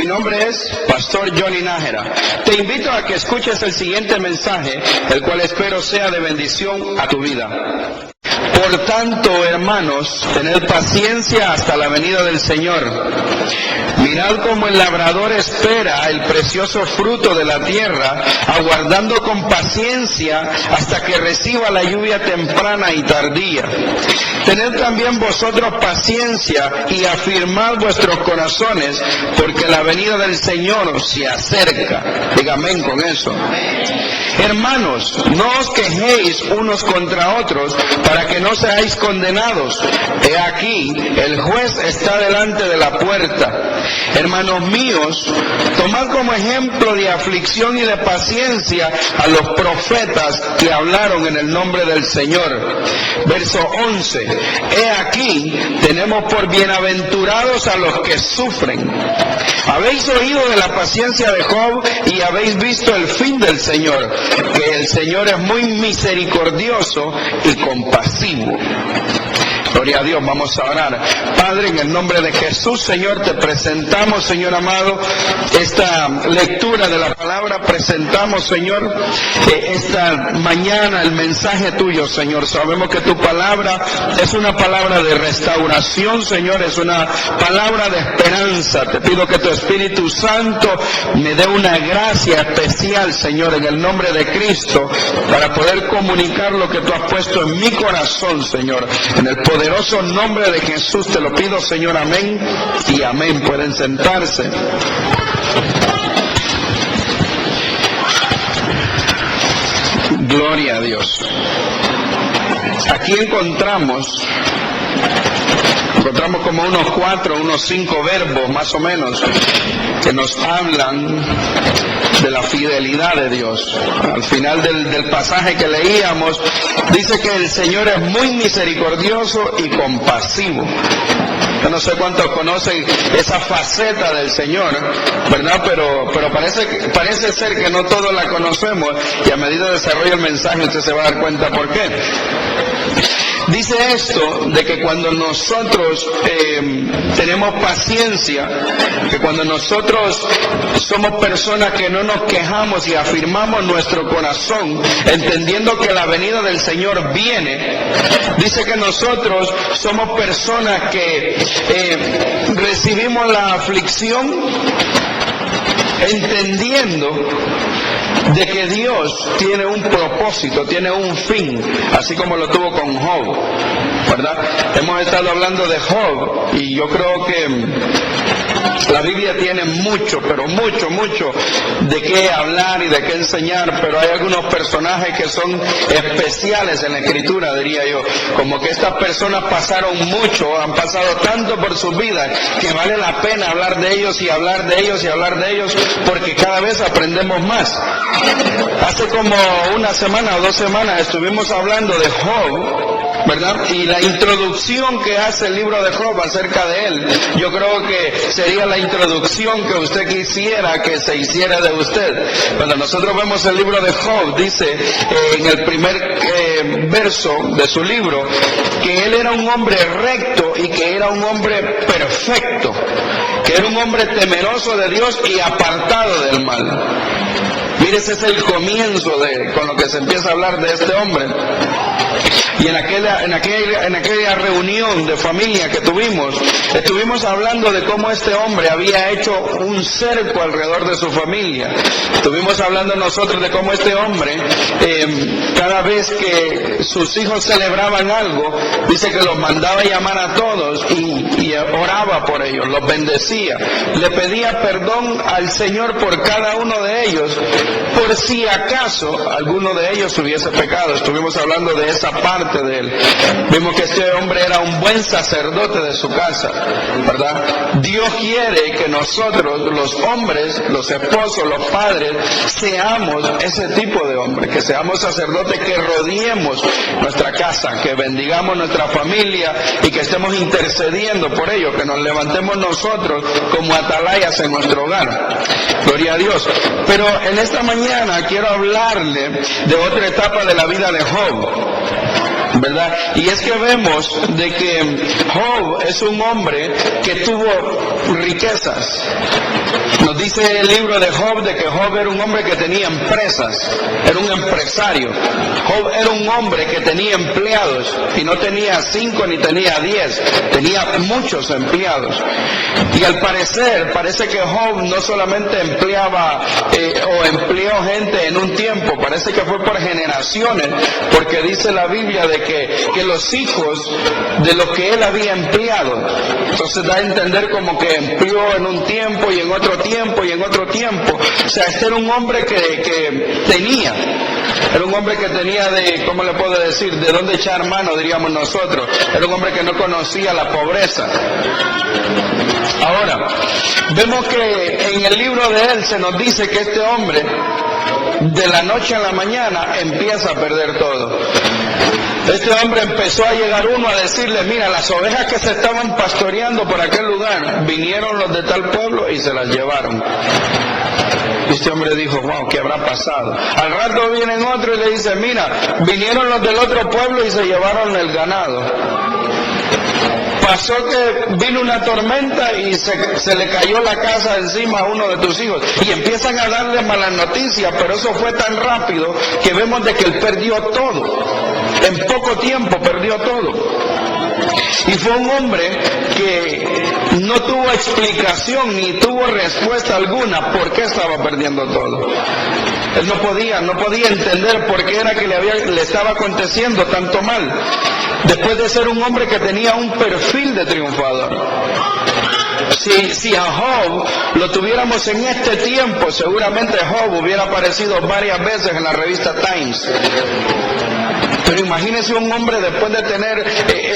nombre es Pastor Johnny Nájera. Te invito a que escuches el siguiente mensaje, el cual espero sea de bendición a tu vida. Por tanto, hermanos, tened paciencia hasta la venida del Señor. Mirad cómo el labrador espera el precioso fruto de la tierra, aguardando con paciencia hasta que reciba la lluvia temprana y tardía. Tened también vosotros paciencia y afirmad vuestros corazones, porque la venida del Señor se acerca. Diga amén con eso. Hermanos, no os quejéis unos contra otros, para que no seáis condenados. He aquí, el juez está delante de la puerta. Hermanos míos, tomad como ejemplo de aflicción y de paciencia a los profetas que hablaron en el nombre del Señor. Verso 11. He aquí, tenemos por bienaventurados a los que sufren. Habéis oído de la paciencia de Job y habéis visto el fin del Señor, que el Señor es muy misericordioso y compasivo. Gloria a Dios, vamos a orar. Padre, en el nombre de Jesús, Señor, te presentamos, Señor amado, esta lectura de la palabra. Presentamos, Señor, esta mañana el mensaje tuyo, Señor. Sabemos que tu palabra es una palabra de restauración, Señor, es una palabra de esperanza. Te pido que tu Espíritu Santo me dé una gracia especial, Señor, en el nombre de Cristo, para poder comunicar lo que tú has puesto en mi corazón, Señor. En el poderoso nombre de Jesús te lo pido, Señor, amén y amén. Pueden sentarse. Gloria a Dios. Aquí encontramos como unos 5 verbos más o menos que nos hablan de la fidelidad de Dios. Al final del pasaje que leíamos, dice que el Señor es muy misericordioso y compasivo. Yo no sé cuántos conocen esa faceta del Señor, ¿verdad? Pero parece ser que no todos la conocemos, y a medida que desarrolla el mensaje usted se va a dar cuenta por qué. Dice esto de que cuando nosotros tenemos paciencia, que cuando nosotros somos personas que no nos quejamos y afirmamos nuestro corazón, entendiendo que la venida del Señor viene, dice que nosotros somos personas que recibimos la aflicción entendiendo de que Dios tiene un propósito, tiene un fin, así como lo tuvo con Job, ¿verdad? Hemos estado hablando de Job y yo creo que la Biblia tiene mucho, pero mucho de qué hablar y de qué enseñar, pero hay algunos personajes que son especiales en la Escritura, diría yo, como que estas personas pasaron mucho, han pasado tanto por sus vidas, que vale la pena hablar de ellos y hablar de ellos y hablar de ellos, porque cada vez aprendemos más. Hace como una semana o 2 semanas estuvimos hablando de Job, ¿verdad? Y la introducción que hace el libro de Job acerca de él, yo creo que sería la introducción que usted quisiera que se hiciera de usted. Cuando nosotros vemos el libro de Job, dice en el primer verso de su libro que él era un hombre recto y que era un hombre perfecto, que era un hombre temeroso de Dios y apartado del mal. Mire, ese es el comienzo con lo que se empieza a hablar de este hombre. Y en aquella reunión de familia que tuvimos, estuvimos hablando de cómo este hombre había hecho un cerco alrededor de su familia. Estuvimos hablando nosotros de cómo este hombre, cada vez que sus hijos celebraban algo, dice que los mandaba llamar a todos y oraba por ellos, los bendecía. Le pedía perdón al Señor por cada uno de ellos, por si acaso alguno de ellos hubiese pecado. Estuvimos hablando de esa parte de él. Vimos que este hombre era un buen sacerdote de su casa, ¿verdad? Dios quiere que nosotros, los hombres, los esposos, los padres, seamos ese tipo de hombres, que seamos sacerdotes, que rodeemos nuestra casa, que bendigamos nuestra familia y que estemos intercediendo por ellos, que nos levantemos nosotros como atalayas en nuestro hogar. Gloria a Dios. Pero en esta mañana quiero hablarle de otra etapa de la vida de Job, ¿verdad? Y es que vemos de que Job es un hombre que tuvo riquezas. Nos dice el libro de Job de que Job era un hombre que tenía empresas, era un empresario. Job era un hombre que tenía empleados y no tenía 5 ni tenía 10, tenía muchos empleados. Y al parecer, parece que Job no solamente empleaba o empleó gente en un tiempo, parece que fue por generaciones, porque dice la Biblia de que los hijos de los que él había empleado, entonces da a entender como que empleó en un tiempo y en otro tiempo y en otro tiempo. O sea, este era un hombre que tenía, era un hombre que tenía de, ¿cómo le puedo decir?, de dónde echar mano, diríamos nosotros. Era un hombre que no conocía la pobreza. Ahora, vemos que en el libro de él se nos dice que este hombre, de la noche a la mañana, empieza a perder todo. Este hombre empezó a llegar uno a decirle, mira, las ovejas que se estaban pastoreando por aquel lugar, vinieron los de tal pueblo y se las llevaron. Y este hombre dijo, wow, ¿qué habrá pasado? Al rato vienen otro y le dice, mira, vinieron los del otro pueblo y se llevaron el ganado. Pasó que vino una tormenta y se le cayó la casa encima a uno de tus hijos. Y empiezan a darle malas noticias, pero eso fue tan rápido que vemos de que él perdió todo. En poco tiempo perdió todo. Y fue un hombre que no tuvo explicación ni tuvo respuesta alguna por qué estaba perdiendo todo. Él no podía entender por qué era que le estaba aconteciendo tanto mal, después de ser un hombre que tenía un perfil de triunfador. Si a Job lo tuviéramos en este tiempo, seguramente Job hubiera aparecido varias veces en la revista Times. Pero imagínese un hombre después de tener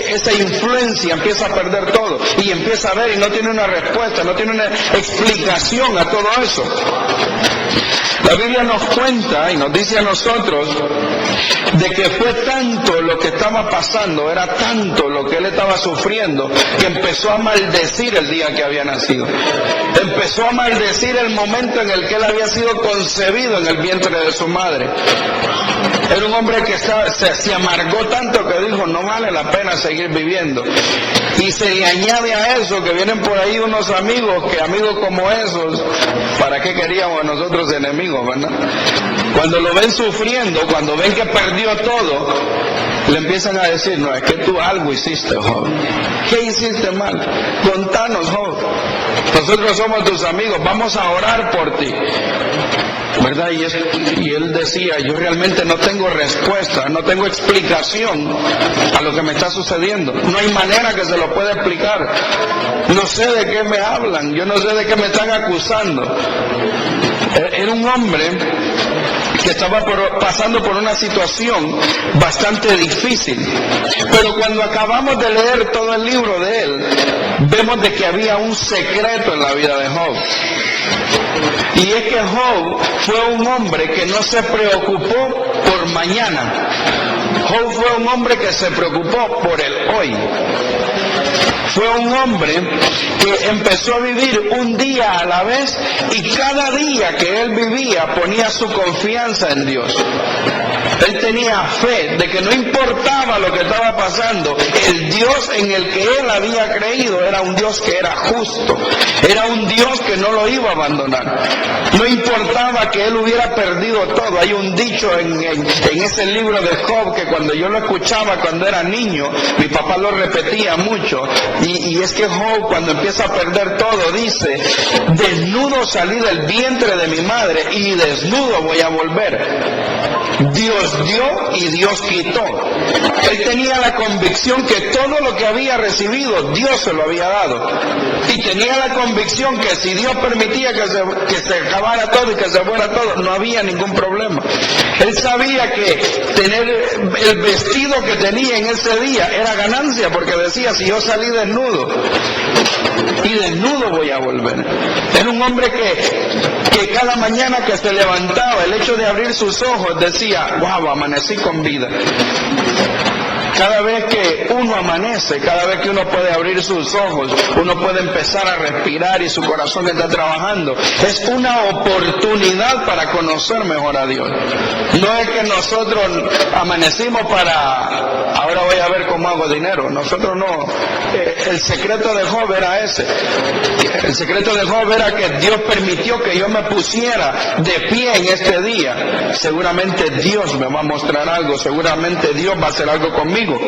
esa influencia, empieza a perder todo y empieza a ver y no tiene una respuesta, no tiene una explicación a todo eso. La Biblia nos cuenta y nos dice a nosotros de que fue tanto lo que estaba pasando, era tanto lo que él estaba sufriendo, que empezó a maldecir el día que había nacido. Empezó a maldecir el momento en el que él había sido concebido en el vientre de su madre. Era un hombre que se amargó tanto que dijo, no vale la pena seguir viviendo. Y se le añade a eso que vienen por ahí unos amigos, que amigos como esos, ¿para qué queríamos a nosotros enemigos, verdad? Cuando lo ven sufriendo, cuando ven que perdió todo, le empiezan a decir, no, es que tú algo hiciste, Job. ¿Qué hiciste mal? Contanos, Job. Nosotros somos tus amigos, vamos a orar por ti. ¿Verdad? Y él decía, yo realmente no tengo respuesta, no tengo explicación a lo que me está sucediendo. No hay manera que se lo pueda explicar. No sé de qué me hablan, yo no sé de qué me están acusando. Era un hombre que estaba pasando por una situación bastante difícil. Pero cuando acabamos de leer todo el libro de él, vemos de que había un secreto en la vida de Job. Y es que Job fue un hombre que no se preocupó por mañana. Job fue un hombre que se preocupó por el hoy. Fue un hombre que empezó a vivir un día a la vez y cada día que él vivía ponía su confianza en Dios. Él tenía fe de que no importaba lo que estaba pasando, el Dios en el que él había creído era un Dios que era justo, era un Dios que no lo iba a abandonar. No importaba que él hubiera perdido todo. Hay un dicho en ese libro de Job que cuando yo lo escuchaba cuando era niño, mi papá lo repetía mucho, y es que Job cuando empieza a perder todo dice, desnudo salí del vientre de mi madre y desnudo voy a volver. Dios dio y Dios quitó. Él tenía la convicción que todo lo que había recibido, Dios se lo había dado. Y tenía la convicción que si Dios permitía que se acabara todo y que se fuera todo, no había ningún problema. Él sabía que tener el vestido que tenía en ese día era ganancia, porque decía, si yo salí desnudo, y desnudo voy a volver. Era un hombre que cada mañana que se levantaba, el hecho de abrir sus ojos decía, wow, amanecí con vida. Cada vez que uno amanece, cada vez que uno puede abrir sus ojos, uno puede empezar a respirar y su corazón está trabajando. Es una oportunidad para conocer mejor a Dios. No es que nosotros amanecimos para ahora voy a ver cómo hago dinero. Nosotros no. El secreto de Job era ese. El secreto de Job era que Dios permitió que yo me pusiera de pie en este día. Seguramente Dios me va a mostrar algo, seguramente Dios va a hacer algo conmigo.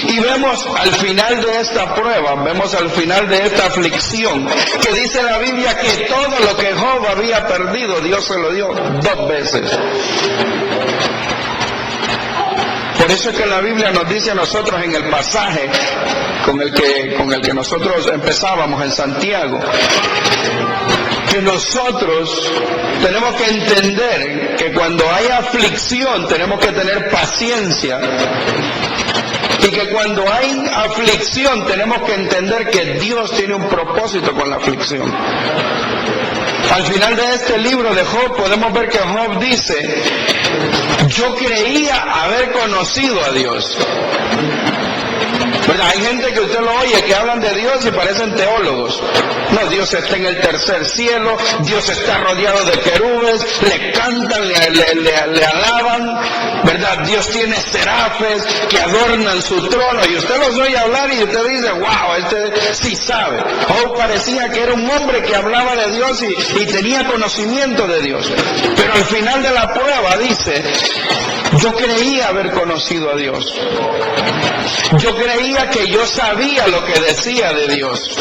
Y vemos al final de esta prueba, vemos al final de esta aflicción, que dice la Biblia que todo lo que Job había perdido, Dios se lo dio 2 veces. Por eso es que la Biblia nos dice a nosotros en el pasaje con el que nosotros empezábamos en Santiago, que nosotros tenemos que entender que cuando hay aflicción tenemos que tener paciencia, y que cuando hay aflicción tenemos que entender que Dios tiene un propósito con la aflicción. Al final de este libro de Job podemos ver que Job dice: yo creía haber conocido a Dios. ¿Verdad? Hay gente que usted lo oye que hablan de Dios y parecen teólogos. No, Dios está en el tercer cielo, Dios está rodeado de querubes, le cantan, le alaban, ¿verdad? Dios tiene serafes que adornan su trono, y usted los oye hablar y usted dice: wow, este sí sabe. Job parecía que era un hombre que hablaba de Dios y tenía conocimiento de Dios. Pero al final de la prueba dice: yo creía haber conocido a Dios. Yo creía que yo sabía lo que decía de Dios.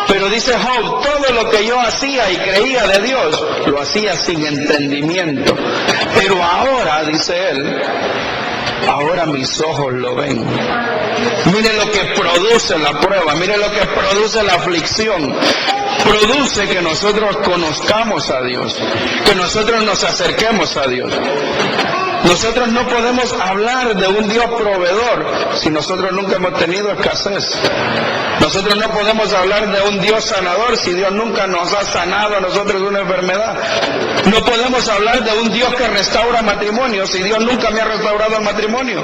Pero dice Job: todo lo que yo hacía y creía de Dios, lo hacía sin entendimiento. Pero ahora, dice él, ahora mis ojos lo ven. Mire lo que produce la prueba, mire lo que produce la aflicción. Produce que nosotros conozcamos a Dios, que nosotros nos acerquemos a Dios. Nosotros no podemos hablar de un Dios proveedor si nosotros nunca hemos tenido escasez. Nosotros no podemos hablar de un Dios sanador si Dios nunca nos ha sanado a nosotros de una enfermedad. No podemos hablar de un Dios que restaura matrimonios si Dios nunca me ha restaurado el matrimonio.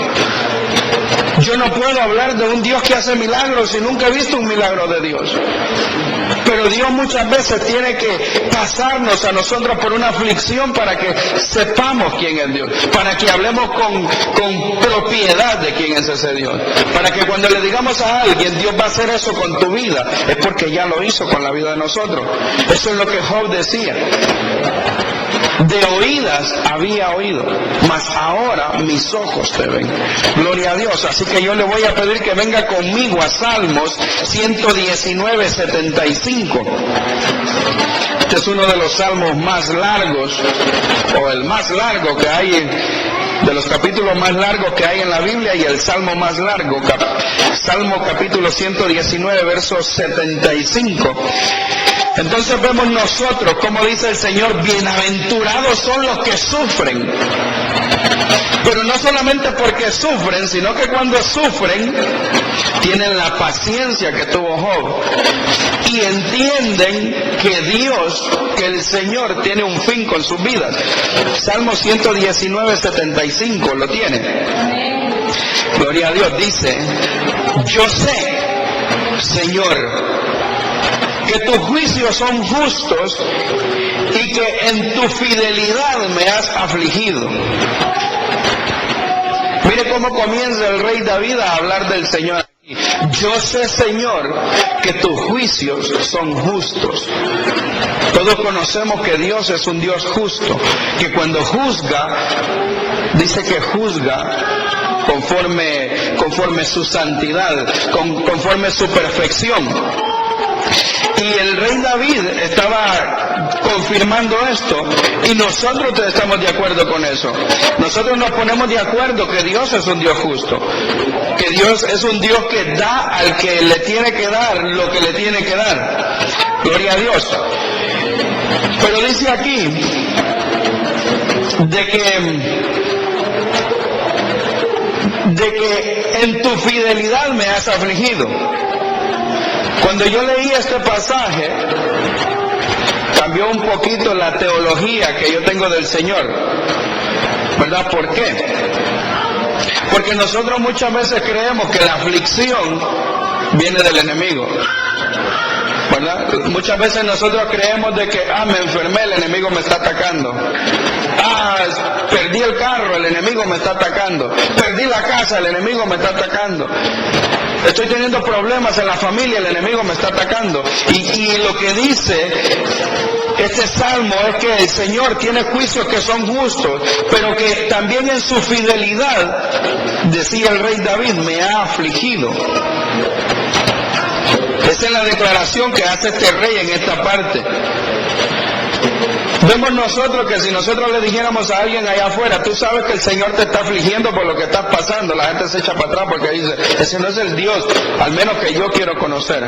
Yo no puedo hablar de un Dios que hace milagros si nunca he visto un milagro de Dios. Pero Dios muchas veces tiene que pasarnos a nosotros por una aflicción para que sepamos quién es Dios, para que hablemos con propiedad de quién es ese Dios, para que cuando le digamos a alguien: Dios va a hacer eso con tu vida, es porque ya lo hizo con la vida de nosotros. Eso es lo que Job decía: de oídas había oído, mas ahora mis ojos te ven. Gloria a Dios. Así que yo le voy a pedir que venga conmigo a Salmos 119, 75. Este es uno de los salmos más largos, o el más largo que hay, de los capítulos más largos que hay en la Biblia, y el salmo más largo, Salmo capítulo 119, verso 75. Entonces vemos nosotros, como dice el Señor: bienaventurados son los que sufren. Pero no solamente porque sufren, sino que cuando sufren, tienen la paciencia que tuvo Job. Y entienden que Dios, que el Señor tiene un fin con sus vidas. Salmo 119, 75, ¿lo tiene? Gloria a Dios. Dice: yo sé, Señor, que tus juicios son justos y que en tu fidelidad me has afligido. Mire cómo comienza el rey David a hablar del Señor. Yo sé, Señor, que tus juicios son justos. Todos conocemos que Dios es un Dios justo, que cuando juzga, dice que juzga conforme su santidad, conforme su perfección. Y el rey David estaba confirmando esto, y nosotros estamos de acuerdo con eso. Nosotros nos ponemos de acuerdo que Dios es un Dios justo, que Dios es un Dios que da al que le tiene que dar lo que le tiene que dar. Gloria a Dios. Pero dice aquí de que en tu fidelidad me has afligido. Cuando yo leí este pasaje, cambió un poquito la teología que yo tengo del Señor, ¿verdad? ¿Por qué? Porque nosotros muchas veces creemos que la aflicción viene del enemigo. ¿verdad? Muchas veces nosotros creemos de que, me enfermé, el enemigo me está atacando. Perdí el carro, el enemigo me está atacando. Perdí la casa, el enemigo me está atacando. Estoy teniendo problemas en la familia, el enemigo me está atacando. Y lo que dice este salmo es que el Señor tiene juicios que son justos, pero que también en su fidelidad, decía el rey David, me ha afligido. Esa es la declaración que hace este rey en esta parte. Vemos nosotros que si nosotros le dijéramos a alguien allá afuera, tú sabes que el Señor te está afligiendo por lo que estás pasando, la gente se echa para atrás porque dice, ese no es el Dios, al menos que yo quiero conocer,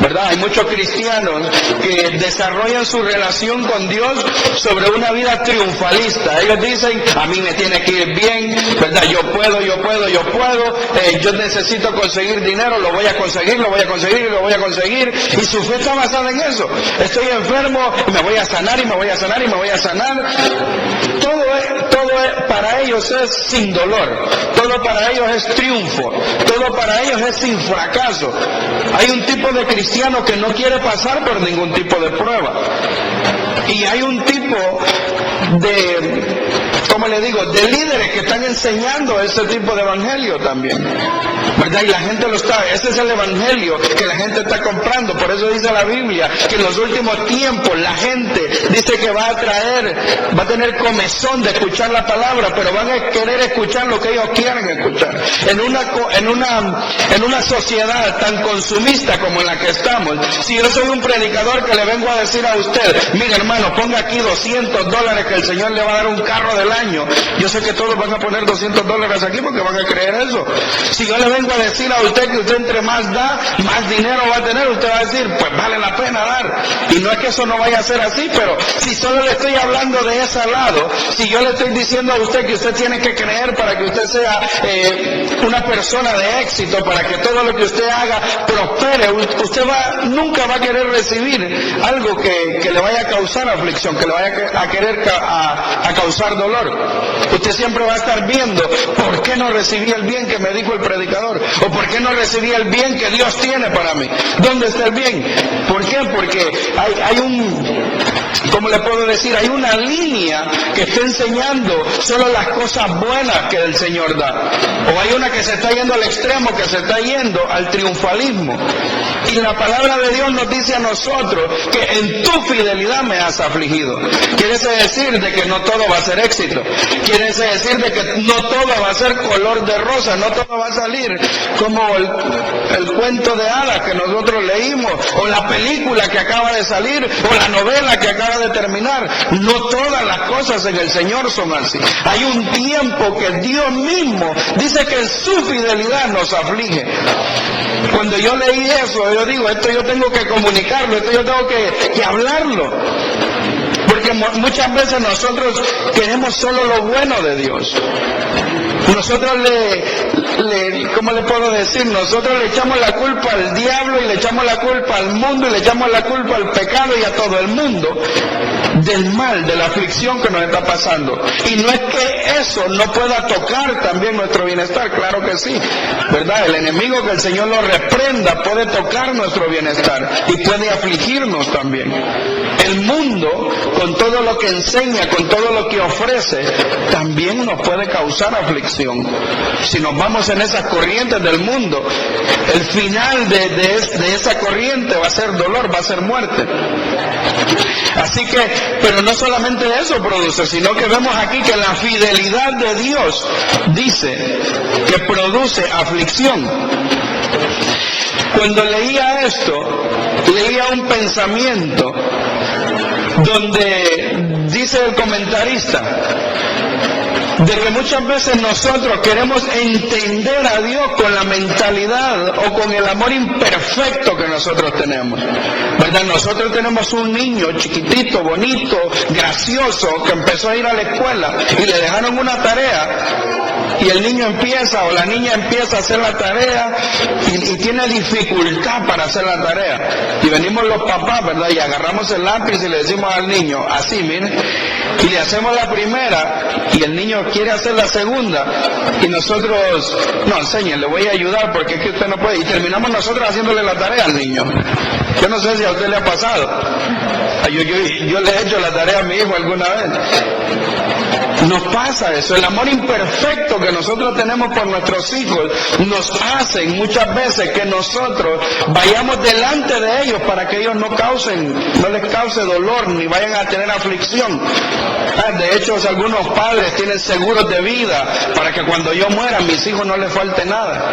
¿verdad? Hay muchos cristianos que desarrollan su relación con Dios sobre una vida triunfalista. Ellos dicen, a mí me tiene que ir bien, ¿verdad? Yo puedo, yo necesito conseguir dinero, lo voy a conseguir, y su fe está basada en eso. Estoy enfermo, me voy a sanar y me voy a sanar. Todo para ellos es sin dolor, todo para ellos es triunfo, todo para ellos es sin fracaso. Hay un tipo de cristiano que no quiere pasar por ningún tipo de prueba. Y hay un tipo de, ¿cómo le digo?, de líderes que están enseñando ese tipo de evangelio también, ¿verdad? Y la gente lo está, ese es el evangelio que la gente está comprando. Por eso dice la Biblia que en los últimos tiempos la gente dice que va a tener comezón de escuchar la palabra, pero van a querer escuchar lo que ellos quieren escuchar. En una sociedad tan consumista como en la que estamos, si yo soy un predicador que le vengo a decir a usted, mire hermano, ponga aquí $200 que el Señor le va a dar un carro del año, yo sé que todos van a poner $200 aquí porque van a creer eso. Si yo le vengo a decir a usted que usted entre más da, más dinero va a tener, usted va a decir, pues vale la pena dar. Y no es que eso no vaya a ser así, pero si solo le estoy hablando de ese lado, si yo le estoy diciendo a usted que usted tiene que creer para que usted sea una persona de éxito, para que todo lo que usted haga prospere, usted nunca va a querer recibir algo que le vaya a causar aflicción, que le vaya a querer a causar dolor. Usted siempre va a estar viendo, ¿por qué no recibí el bien que me dijo el predicador? ¿O por qué no recibí el bien que Dios tiene para mí? ¿Dónde está el bien? ¿Por qué? Porque hay ¿cómo le puedo decir? Hay una línea que está enseñando solo las cosas buenas que el Señor da. O hay una que se está yendo al extremo, que se está yendo al triunfalismo. Y la palabra de Dios nos dice a nosotros que en tu fidelidad me has afligido. Quiere decir de que no todo va a ser éxito. Quiere decir de que no todo va a ser color de rosa, no todo va a salir como el cuento de hadas que nosotros leímos, o la película que acaba de salir, o la novela que acaba de terminar. No todas las cosas en el Señor son así. Hay un tiempo que Dios mismo dice que en su fidelidad nos aflige. Cuando yo leí eso, yo digo, esto yo tengo que comunicarlo, esto yo tengo que hablarlo. Porque muchas veces nosotros queremos solo lo bueno de Dios. Nosotros ¿cómo le puedo decir? Nosotros le echamos la culpa al diablo y le echamos la culpa al mundo y le echamos la culpa al pecado y a todo el mundo del mal, de la aflicción que nos está pasando. Y no es que eso no pueda tocar también nuestro bienestar, claro que sí, ¿verdad? El enemigo, que el Señor lo reprenda, puede tocar nuestro bienestar y puede afligirnos también. El mundo, con todo lo que enseña, con todo lo que ofrece, también nos puede causar aflicción. Si nos vamos en esas corrientes del mundo, el final de esa corriente va a ser dolor, va a ser muerte. Así que, pero no solamente eso produce, sino que vemos aquí que la fidelidad de Dios dice que produce aflicción. Cuando leía esto, leía un pensamiento donde dice el comentarista de que muchas veces nosotros queremos entender a Dios con la mentalidad o con el amor imperfecto que nosotros tenemos, ¿verdad? Nosotros tenemos un niño chiquitito, bonito, gracioso, que empezó a ir a la escuela y le dejaron una tarea y el niño empieza o la niña empieza a hacer la tarea y tiene dificultad para hacer la tarea. Y venimos los papás, ¿verdad? Y agarramos el lápiz y le decimos al niño, así, miren, y le hacemos la primera y el niño quiere hacer la segunda y nosotros, no, enseñen, le voy a ayudar porque es que usted no puede, y terminamos nosotros haciéndole la tarea al niño. Yo no sé si a usted le ha pasado. Yo le he hecho la tarea a mi hijo alguna vez. Nos pasa eso. El amor imperfecto que nosotros tenemos por nuestros hijos nos hace muchas veces que nosotros vayamos delante de ellos para que ellos no les cause dolor ni vayan a tener aflicción. De hecho, algunos padres tienen seguros de vida para que cuando yo muera a mis hijos no les falte nada,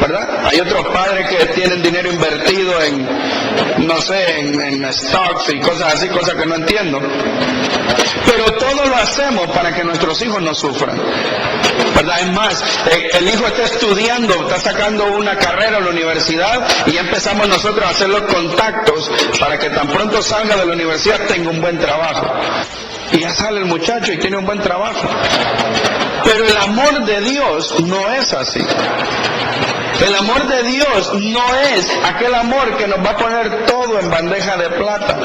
¿verdad? Hay otros padres que tienen dinero invertido en stocks y cosas así, cosas que no entiendo. Pero todo lo hacemos para que nuestros hijos no sufran, ¿verdad? Es más, el hijo está estudiando, está sacando una carrera a la universidad y ya empezamos nosotros a hacer los contactos para que tan pronto salga de la universidad tenga un buen trabajo. Y ya sale el muchacho y tiene un buen trabajo. Pero el amor de Dios no es así. El amor de Dios no es aquel amor que nos va a poner todo en bandeja de plata.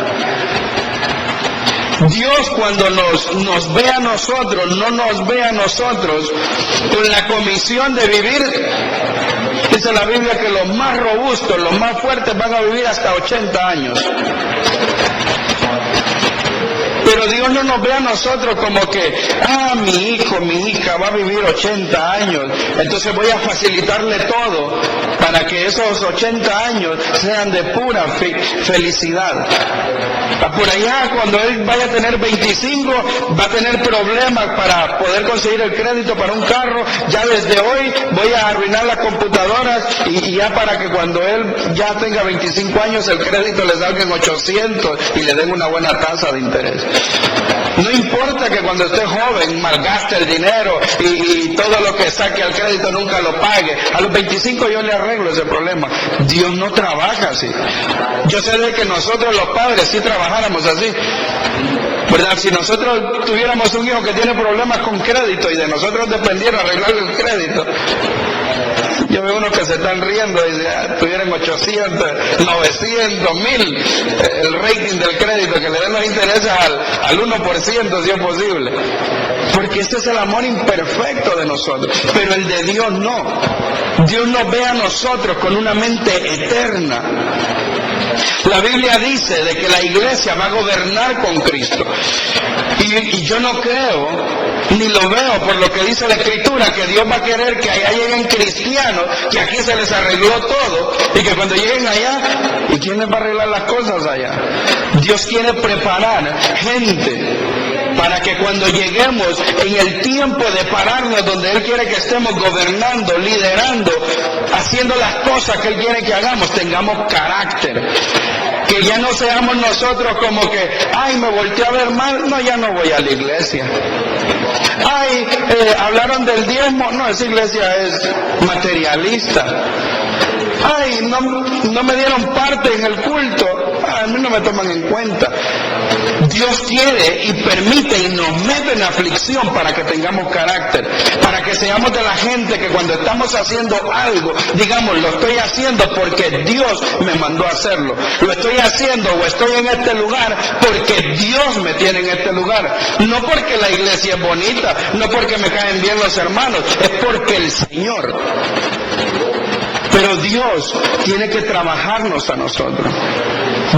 Dios cuando nos ve a nosotros, no nos ve a nosotros con la comisión de vivir. Dice la Biblia que los más robustos, los más fuertes van a vivir hasta 80 años. Pero Dios no nos ve a nosotros como que, mi hijo, mi hija va a vivir 80 años, entonces voy a facilitarle todo para que esos 80 años sean de pura felicidad. Por allá, cuando él vaya a tener 25, va a tener problemas para poder conseguir el crédito para un carro. Ya desde hoy voy a arruinar las computadoras y ya para que cuando él ya tenga 25 años el crédito le salga en 800 y le den una buena tasa de interés. No importa que cuando esté joven malgaste el dinero y todo lo que saque al crédito nunca lo pague. A los 25 yo le arreglo ese problema. Dios no trabaja así. Yo sé de que nosotros los padres sí trabajáramos así, ¿verdad? Si nosotros tuviéramos un hijo que tiene problemas con crédito y de nosotros dependiera arreglar el crédito. Yo veo unos que se están riendo y tuvieran 800, 900, 1000 el rating del crédito, que le den los intereses al 1% si es posible. Porque ese es el amor imperfecto de nosotros. Pero el de Dios no. Dios nos ve a nosotros con una mente eterna. La Biblia dice de que la iglesia va a gobernar con Cristo. Y yo no creo, ni lo veo por lo que dice la Escritura, que Dios va a querer que allá lleguen cristianos, que aquí se les arregló todo, y que cuando lleguen allá, ¿y quién les va a arreglar las cosas allá? Dios quiere preparar gente para que cuando lleguemos en el tiempo de pararnos donde Él quiere que estemos gobernando, liderando, haciendo las cosas que Él quiere que hagamos, tengamos carácter. Que ya no seamos nosotros como que, me volteé a ver mal, no, ya no voy a la iglesia. Hablaron del diezmo, no, esa iglesia es materialista. No me dieron parte en el culto, a mí no me toman en cuenta. Dios quiere y permite y nos mete en aflicción para que tengamos carácter, para que seamos de la gente que cuando estamos haciendo algo, digamos, lo estoy haciendo porque Dios me mandó a hacerlo, lo estoy haciendo o estoy en este lugar porque Dios me tiene en este lugar, no porque la iglesia es bonita, no porque me caen bien los hermanos, es porque el Señor. Pero Dios tiene que trabajarnos a nosotros.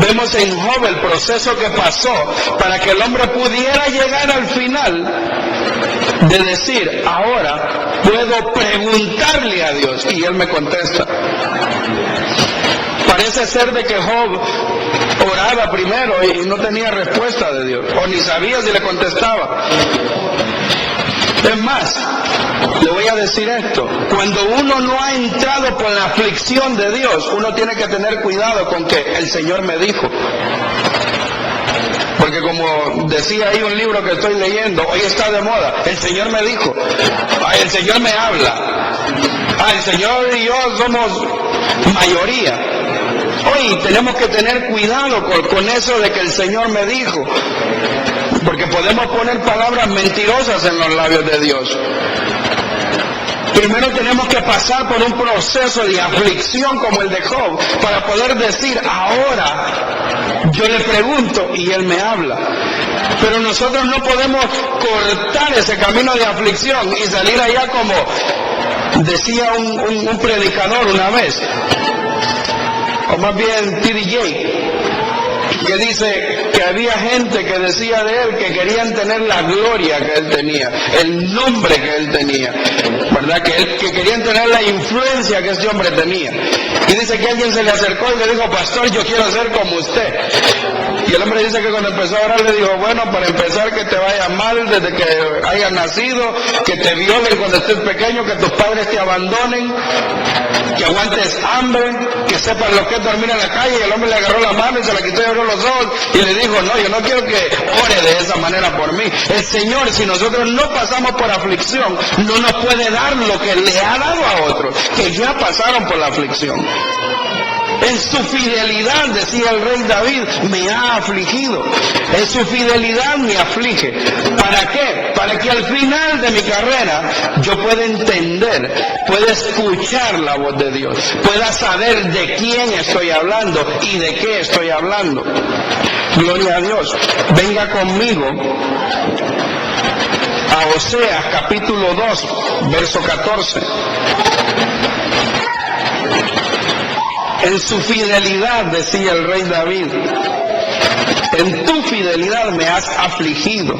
Vemos en Job el proceso que pasó para que el hombre pudiera llegar al final de decir, ahora puedo preguntarle a Dios y Él me contesta. Parece ser de que Job oraba primero y no tenía respuesta de Dios, o ni sabía si le contestaba. Es más, le voy a decir esto, cuando uno no ha entrado por la aflicción de Dios, uno tiene que tener cuidado con que el Señor me dijo. Porque como decía ahí un libro que estoy leyendo, hoy está de moda, el Señor me dijo, el Señor me habla, el Señor y yo somos mayoría. Hoy tenemos que tener cuidado con eso de que el Señor me dijo. Porque podemos poner palabras mentirosas en los labios de Dios. Primero tenemos que pasar por un proceso de aflicción como el de Job para poder decir, ahora yo le pregunto y Él me habla. Pero nosotros no podemos cortar ese camino de aflicción y salir allá como decía un predicador una vez. o más bien T.D. Jakes, que dice que había gente que decía de él que querían tener la gloria que él tenía, el nombre que él tenía, ¿verdad? Que querían tener la influencia que ese hombre tenía. Y dice que alguien se le acercó y le dijo: pastor, yo quiero ser como usted. Y el hombre dice que cuando empezó a orar le dijo: bueno, para empezar, que te vaya mal desde que hayas nacido, que te violen cuando estés pequeño, que tus padres te abandonen, que aguantes hambre, que sepas lo que es dormir en la calle. Y el hombre le agarró la mano y se la quitó y abrió los ojos y le dijo: no, yo no quiero que ore de esa manera por mí. El Señor, si nosotros no pasamos por aflicción, no nos puede dar lo que le ha dado a otros que ya pasaron por la aflicción. En su fidelidad, decía el rey David, me ha afligido. En su fidelidad me aflige. ¿Para qué? Para que al final de mi carrera yo pueda entender, pueda escuchar la voz de Dios, pueda saber de quién estoy hablando y de qué estoy hablando. Gloria a Dios. Venga conmigo a Oseas capítulo 2, verso 14. En su fidelidad, decía el rey David, en tu fidelidad me has afligido.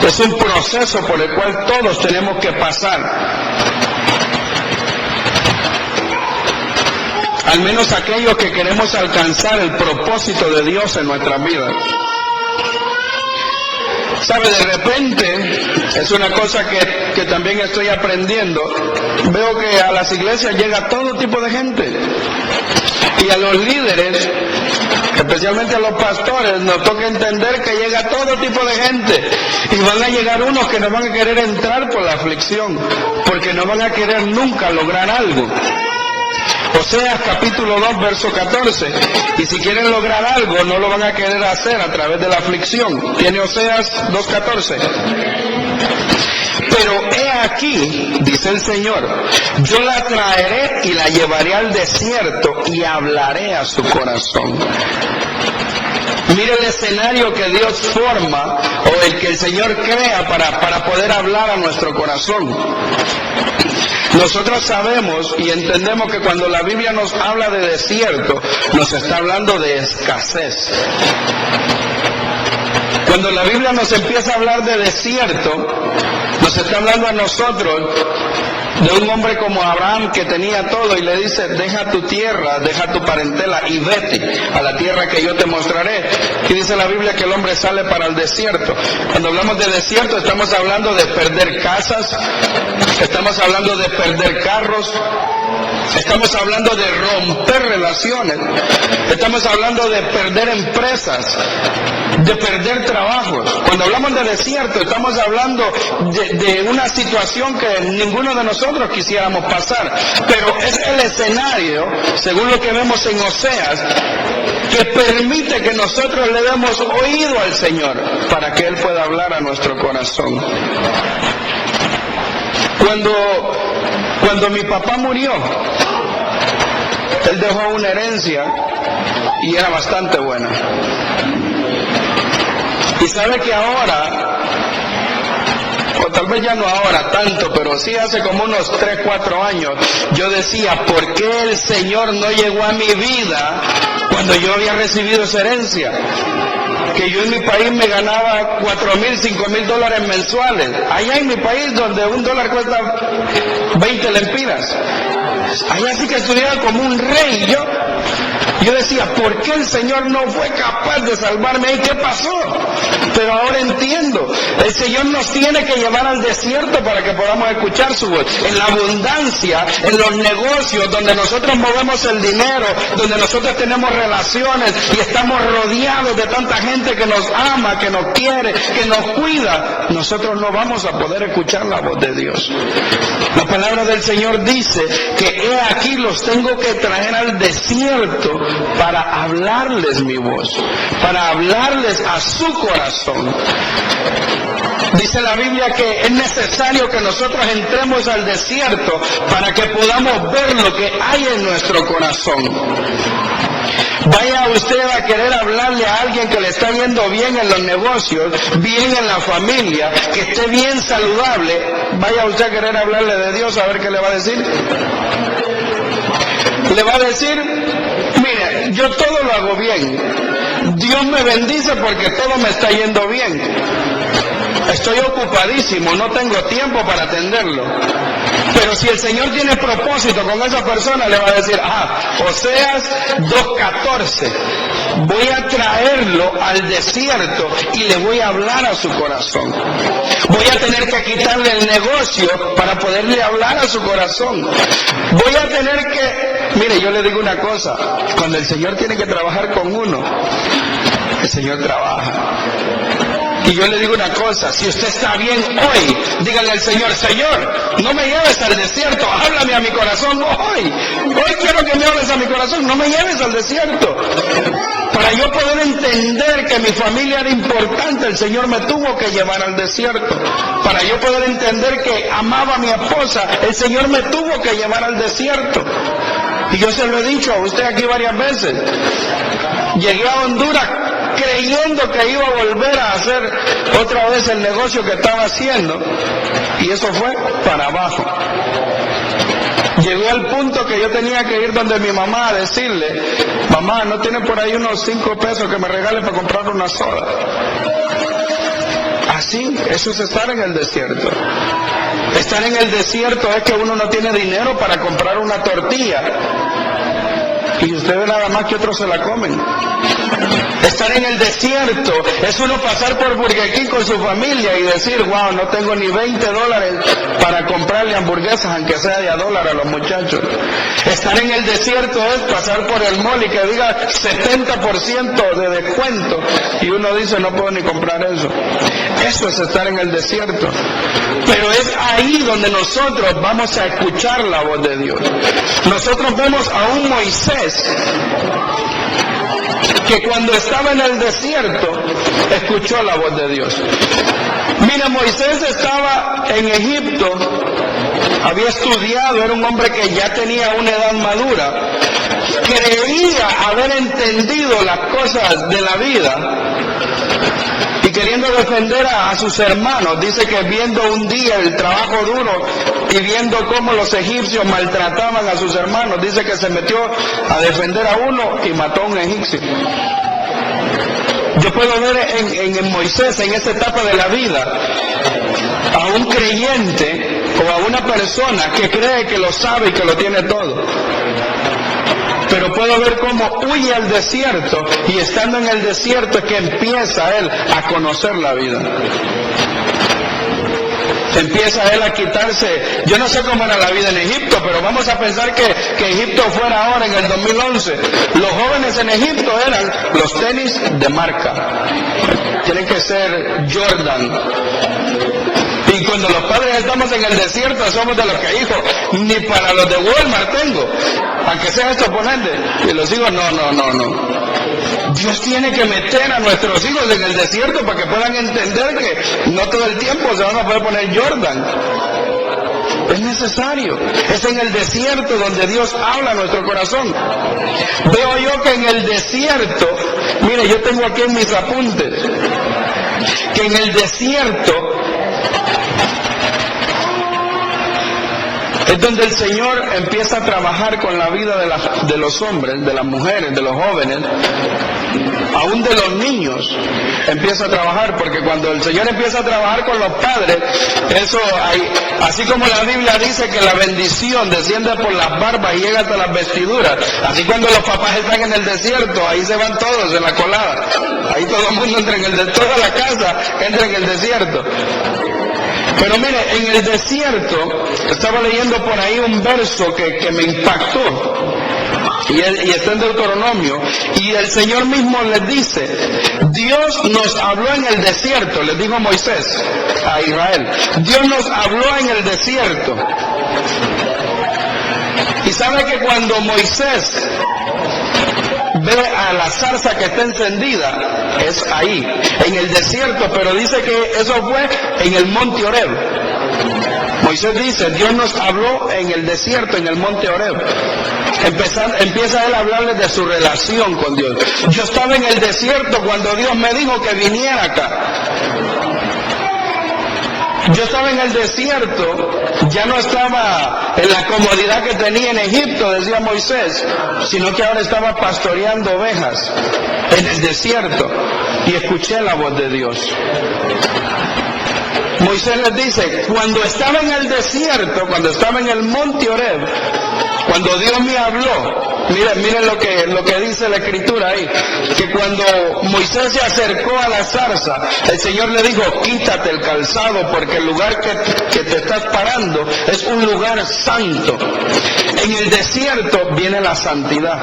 Es un proceso por el cual todos tenemos que pasar. Al menos aquellos que queremos alcanzar el propósito de Dios en nuestras vidas. ¿Sabe? De repente, es una cosa que también estoy aprendiendo. Veo que a las iglesias llega todo tipo de gente. Y a los líderes, especialmente a los pastores, nos toca entender que llega todo tipo de gente. Y van a llegar unos que no van a querer entrar por la aflicción, porque no van a querer nunca lograr algo. Oseas capítulo 2, verso 14. Y si quieren lograr algo, no lo van a querer hacer a través de la aflicción. Tiene Oseas 2:14. Pero he aquí, dice el Señor, yo la traeré y la llevaré al desierto y hablaré a su corazón. Mire el escenario que Dios forma, o el que el Señor crea para poder hablar a nuestro corazón. Nosotros sabemos y entendemos que cuando la Biblia nos habla de desierto, nos está hablando de escasez. Cuando la Biblia nos empieza a hablar de desierto, nos está hablando a nosotros de un hombre como Abraham que tenía todo y le dice: deja tu tierra, deja tu parentela y vete a la tierra que yo te mostraré. Y dice la Biblia que el hombre sale para el desierto. Cuando hablamos de desierto estamos hablando de perder casas, estamos hablando de perder carros, estamos hablando de romper relaciones, estamos hablando de perder empresas, de perder trabajos. Cuando hablamos de desierto estamos hablando de una situación que ninguno de nosotros quisiéramos pasar, pero es el escenario, según lo que vemos en Oseas, que permite que nosotros le demos oído al Señor para que Él pueda hablar a nuestro corazón. Cuando mi papá murió, él dejó una herencia y era bastante buena. Y sabe que ahora, o tal vez ya no ahora tanto, pero sí hace como unos 3-4 años, yo decía: ¿por qué el Señor no llegó a mi vida cuando yo había recibido esa herencia? Que yo en mi país me ganaba $4,000, $5,000 mensuales. Allá en mi país, donde $1 cuesta 20 lempiras. Allá sí que estudiaba como un rey. Yo decía: ¿por qué el Señor no fue capaz de salvarme? ¿Y qué pasó? Pero ahora entiendo. El Señor nos tiene que llevar al desierto para que podamos escuchar su voz. En la abundancia, en los negocios, donde nosotros movemos el dinero, donde nosotros tenemos relaciones y estamos rodeados de tanta gente que nos ama, que nos quiere, que nos cuida, nosotros no vamos a poder escuchar la voz de Dios. La palabra del Señor dice que he aquí los tengo que traer al desierto para hablarles mi voz, para hablarles a su corazón. Dice la Biblia que es necesario que nosotros entremos al desierto para que podamos ver lo que hay en nuestro corazón. Vaya usted a querer hablarle a alguien que le está yendo bien en los negocios, bien en la familia, que esté bien saludable. Vaya usted a querer hablarle de Dios, a ver qué le va a decir. le va a decir, mire, yo todo lo hago bien, Dios me bendice porque todo me está yendo bien, estoy ocupadísimo, no tengo tiempo para atenderlo. Pero si el Señor tiene propósito con esa persona, le va a decir, Oseas 2:14, voy a traerlo al desierto y le voy a hablar a su corazón. Voy a tener que quitarle el negocio para poderle hablar a su corazón. Voy a tener que, mire, yo le digo una cosa, cuando el Señor tiene que trabajar con uno, el Señor trabaja. Y yo le digo una cosa, si usted está bien hoy, dígale al Señor, Señor, no me lleves al desierto, háblame a mi corazón hoy. Hoy quiero que me hables a mi corazón, no me lleves al desierto. Para yo poder entender que mi familia era importante, el Señor me tuvo que llevar al desierto. Para yo poder entender que amaba a mi esposa, el Señor me tuvo que llevar al desierto. Y yo se lo he dicho a usted aquí varias veces. Llegué a Honduras creyendo que iba a volver a hacer otra vez el negocio que estaba haciendo, y eso fue para abajo. Llegué al punto que yo tenía que ir donde mi mamá a decirle, mamá, ¿no tiene por ahí unos 5 pesos que me regale para comprar una soda? Así, eso es estar en el desierto. Estar en el desierto es que uno no tiene dinero para comprar una tortilla y usted ve nada más que otros se la comen. Estar en el desierto es uno pasar por Burger King con su familia y decir, wow, no tengo ni $20 para comprarle hamburguesas, aunque sea de $1 a los muchachos. Estar en el desierto es pasar por el mall y que diga 70% de descuento y uno dice, no puedo ni comprar eso. Eso es estar en el desierto. Pero es ahí donde nosotros vamos a escuchar la voz de Dios. Nosotros vemos a un Moisés que cuando estaba en el desierto escuchó la voz de Dios. Mira, Moisés estaba en Egipto, había estudiado, era un hombre que ya tenía una edad madura, creía haber entendido las cosas de la vida y queriendo defender a sus hermanos, dice que viendo un día el trabajo duro y viendo cómo los egipcios maltrataban a sus hermanos, dice que se metió a defender a uno y mató a un egipcio. Yo puedo ver en Moisés, en esta etapa de la vida, a un creyente o a una persona que cree que lo sabe y que lo tiene todo. Pero puedo ver cómo huye al desierto y estando en el desierto es que empieza él a conocer la vida. Empieza él a quitarse, yo no sé cómo era la vida en Egipto, pero vamos a pensar que Egipto fuera ahora en el 2011. Los jóvenes en Egipto eran los tenis de marca, tienen que ser Jordan. Y cuando los padres estamos en el desierto somos de los que, hijo, ni para los de Walmart tengo, aunque sea esto ponente. Y los hijos, no. Dios tiene que meter a nuestros hijos en el desierto para que puedan entender que no todo el tiempo se van a poder poner Jordan. Es necesario. Es en el desierto donde Dios habla a nuestro corazón. Veo yo que en el desierto, mire, yo tengo aquí en mis apuntes, que en el desierto es donde el Señor empieza a trabajar con la vida de los hombres, de las mujeres, de los jóvenes, aún de los niños. Empieza a trabajar, porque cuando el Señor empieza a trabajar con los padres, eso hay, así como la Biblia dice que la bendición desciende por las barbas y llega hasta las vestiduras, así cuando los papás están en el desierto, ahí se van todos en la colada, ahí todo el mundo entra toda la casa entra en el desierto. Pero mire, en el desierto, estaba leyendo por ahí un verso que me impactó, y está en Deuteronomio, y el Señor mismo les dice, Dios nos habló en el desierto, les dijo Moisés a Israel, Dios nos habló en el desierto. Y sabe que cuando Moisés ve a la zarza que está encendida, es ahí, en el desierto, pero dice que eso fue en el monte Horeb. Moisés dice, Dios nos habló en el desierto, en el monte Horeb. Empieza él a hablarles de su relación con Dios. Yo estaba en el desierto cuando Dios me dijo que viniera acá. Yo estaba en el desierto, ya no estaba en la comodidad que tenía en Egipto, decía Moisés, sino que ahora estaba pastoreando ovejas en el desierto y escuché la voz de Dios. Moisés les dice, cuando estaba en el desierto, cuando estaba en el monte Horeb, cuando Dios me habló, miren lo que dice la escritura ahí, que cuando Moisés se acercó a la zarza, el Señor le dijo, quítate el calzado porque el lugar que te estás parando es un lugar santo. En el desierto viene la santidad.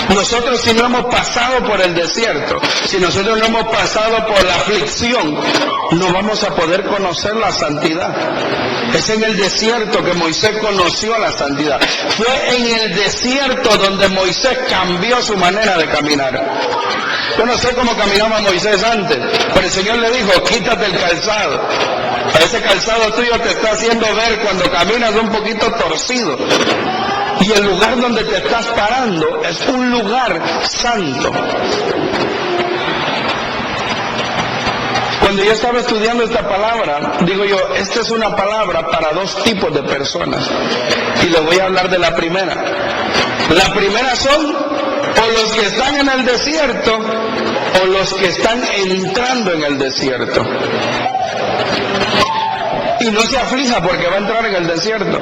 Nosotros, si no hemos pasado por el desierto, si nosotros no hemos pasado por la aflicción, no vamos a poder conocer la santidad. Es en el desierto que Moisés conoció la santidad. Fue en el desierto donde Moisés cambió su manera de caminar. Yo no sé cómo caminaba Moisés antes, pero el Señor le dijo, quítate el calzado. Ese calzado tuyo te está haciendo ver cuando caminas un poquito torcido. Y el lugar donde te estás parando es un lugar santo. Cuando yo estaba estudiando esta palabra, digo yo, esta es una palabra para dos tipos de personas. Y les voy a hablar de la primera. La primera son o los que están en el desierto o los que están entrando en el desierto. Y no se aflija porque va a entrar en el desierto.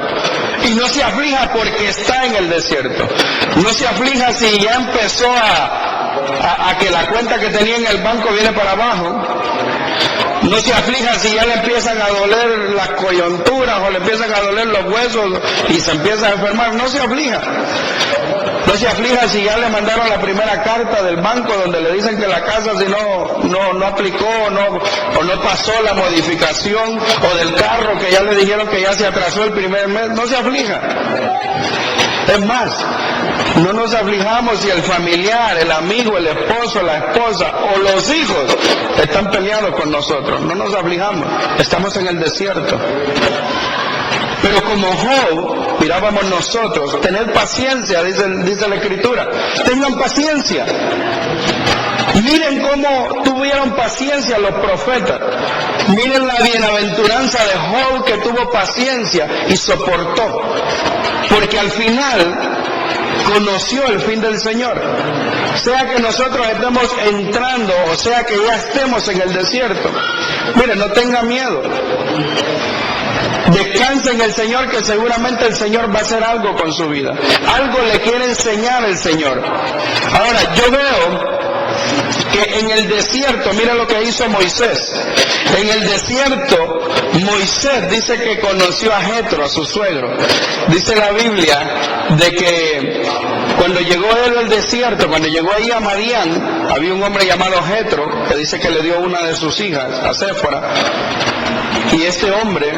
Y no se aflija porque está en el desierto. No se aflija si ya empezó a que la cuenta que tenía en el banco viene para abajo. No se aflija si ya le empiezan a doler las coyunturas o le empiezan a doler los huesos y se empieza a enfermar. No se aflija. No se aflija si ya le mandaron la primera carta del banco donde le dicen que la casa si no aplicó o no pasó la modificación, o del carro que ya le dijeron que ya se atrasó el primer mes. No se aflija. Es más, no nos aflijamos si el familiar, el amigo, el esposo, la esposa o los hijos están peleados con nosotros. No nos aflijamos. Estamos en el desierto. Pero como Job, mirábamos nosotros, tener paciencia, dice la Escritura. Tengan paciencia. Miren cómo tuvieron paciencia los profetas. Miren la bienaventuranza de Job, que tuvo paciencia y soportó. Porque al final conoció el fin del Señor. Sea que nosotros estemos entrando o sea que ya estemos en el desierto, miren, no tenga miedo. Descanse en el Señor, que seguramente el Señor va a hacer algo con su vida. Algo le quiere enseñar el Señor. Ahora, yo veo que en el desierto, mira lo que hizo Moisés. En el desierto, Moisés dice que conoció a Jetro, a su suegro. Dice la Biblia de que cuando llegó él al desierto, cuando llegó ahí a Madián, había un hombre llamado Jetro, que dice que le dio una de sus hijas, a Séfora. Y este hombre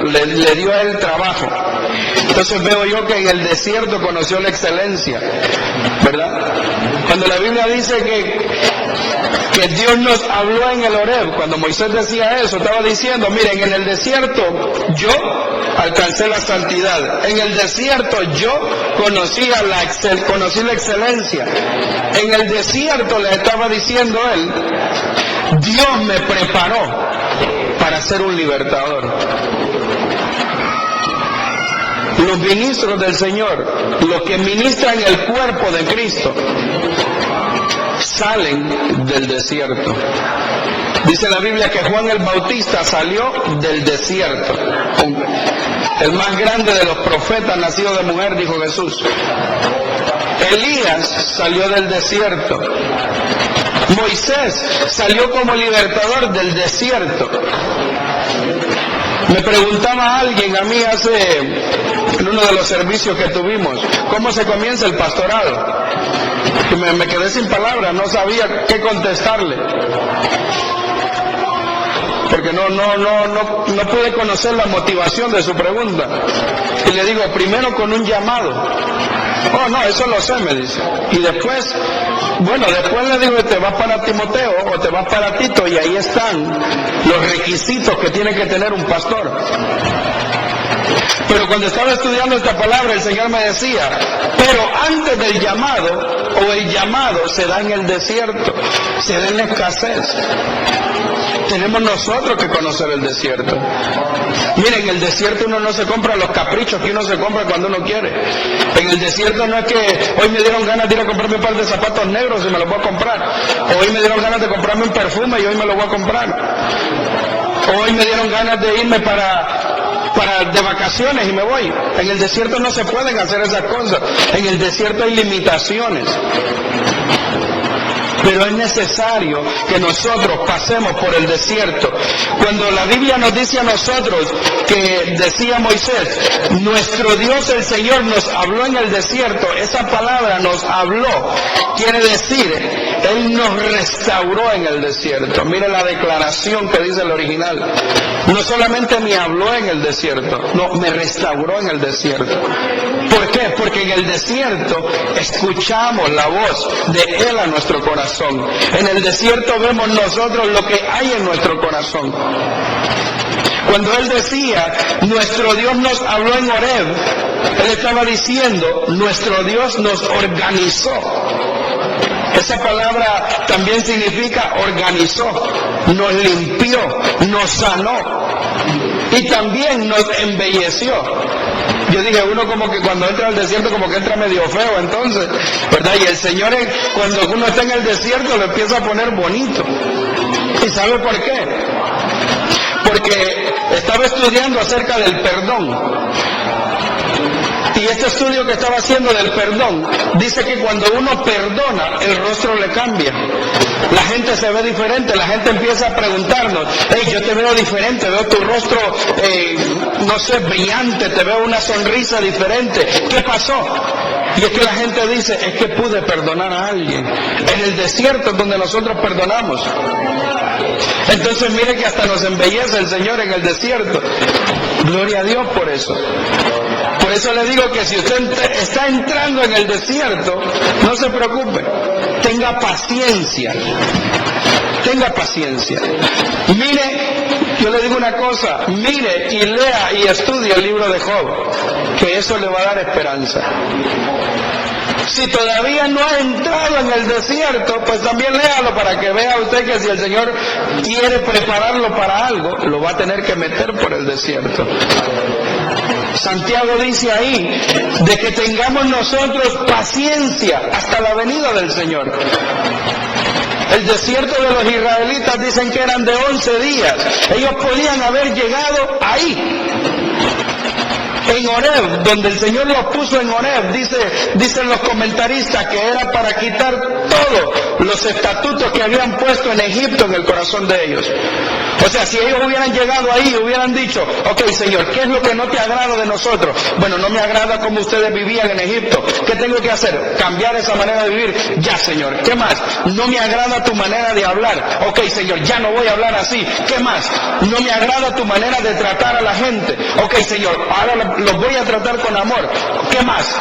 le dio a él trabajo. Entonces veo yo que en el desierto conoció la excelencia, ¿verdad? Cuando la Biblia dice que Dios nos habló en el Horeb, cuando Moisés decía eso, estaba diciendo, miren, en el desierto yo alcancé la santidad. En el desierto yo conocí la excelencia. En el desierto le estaba diciendo él, Dios me preparó para ser un libertador. Los ministros del Señor, los que ministran el cuerpo de Cristo, salen del desierto. Dice la Biblia que Juan el Bautista salió del desierto. El más grande de los profetas nacido de mujer, dijo Jesús. Elías salió del desierto. Moisés salió como libertador del desierto. Me preguntaba alguien a mí en uno de los servicios que tuvimos, ¿cómo se comienza el pastorado? Y me quedé sin palabras, no sabía qué contestarle. Porque no pude conocer la motivación de su pregunta. Y le digo, primero con un llamado. Oh, no, eso lo sé, me dice. Y después le digo, te vas para Timoteo o te vas para Tito, y ahí están los requisitos que tiene que tener un pastor. Pero cuando estaba estudiando esta palabra, el Señor me decía, pero antes del llamado, o el llamado se da en el desierto, se da en la escasez. tenemos nosotros que conocer el desierto. Miren, en el desierto uno no se compra los caprichos que uno se compra cuando uno quiere. En el desierto no es que hoy me dieron ganas de ir a comprarme un par de zapatos negros y me los voy a comprar. Hoy me dieron ganas de comprarme un perfume y hoy me lo voy a comprar. Hoy me dieron ganas de irme de vacaciones y me voy. En el desierto no se pueden hacer esas cosas. En el desierto hay limitaciones. Pero es necesario que nosotros pasemos por el desierto. Cuando la Biblia nos dice a nosotros, que decía Moisés, nuestro Dios el Señor nos habló en el desierto, esa palabra nos habló, quiere decir, Él nos restauró en el desierto. Mire la declaración que dice el original. No solamente me habló en el desierto, no, me restauró en el desierto. ¿Por qué? Porque en el desierto escuchamos la voz de Él a nuestro corazón. En el desierto vemos nosotros lo que hay en nuestro corazón. Cuando Él decía, nuestro Dios nos habló en Horeb, Él estaba diciendo, nuestro Dios nos organizó. Esa palabra también significa organizó, nos limpió, nos sanó y también nos embelleció. Yo dije, uno como que cuando entra al desierto como que entra medio feo entonces, ¿verdad? Y el Señor, cuando uno está en el desierto, lo empieza a poner bonito. ¿Y sabe por qué? Porque estaba estudiando acerca del perdón. Y este estudio que estaba haciendo del perdón, dice que cuando uno perdona, el rostro le cambia. La gente se ve diferente, la gente empieza a preguntarnos, hey, yo te veo diferente, veo tu rostro, no sé, brillante, te veo una sonrisa diferente. ¿Qué pasó? Y es que la gente dice, es que pude perdonar a alguien. En el desierto es donde nosotros perdonamos. Entonces mire que hasta nos embellece el Señor en el desierto. Gloria a Dios por eso. Por eso le digo que si usted está entrando en el desierto, no se preocupe, tenga paciencia. Tenga paciencia. Mire, yo le digo una cosa, mire y lea y estudie el libro de Job, que eso le va a dar esperanza. Si todavía no ha entrado en el desierto, pues también léalo para que vea usted que si el Señor quiere prepararlo para algo, lo va a tener que meter por el desierto. Santiago dice ahí de que tengamos nosotros paciencia hasta la venida del Señor. El desierto de los israelitas dicen que eran de 11 días. Ellos podían haber llegado ahí. En Horeb, donde el Señor los puso en Horeb, dicen los comentaristas que era para quitar todos los estatutos que habían puesto en Egipto en el corazón de ellos. O sea, si ellos hubieran llegado ahí, hubieran dicho, ok Señor, ¿qué es lo que no te agrada de nosotros? Bueno, no me agrada como ustedes vivían en Egipto. ¿Qué tengo que hacer? Cambiar esa manera de vivir. Ya Señor, ¿qué más? No me agrada tu manera de hablar. Ok Señor, ya no voy a hablar así. ¿Qué más? No me agrada tu manera de tratar a la gente. Ok Señor, ahora los voy a tratar con amor. ¿Qué más?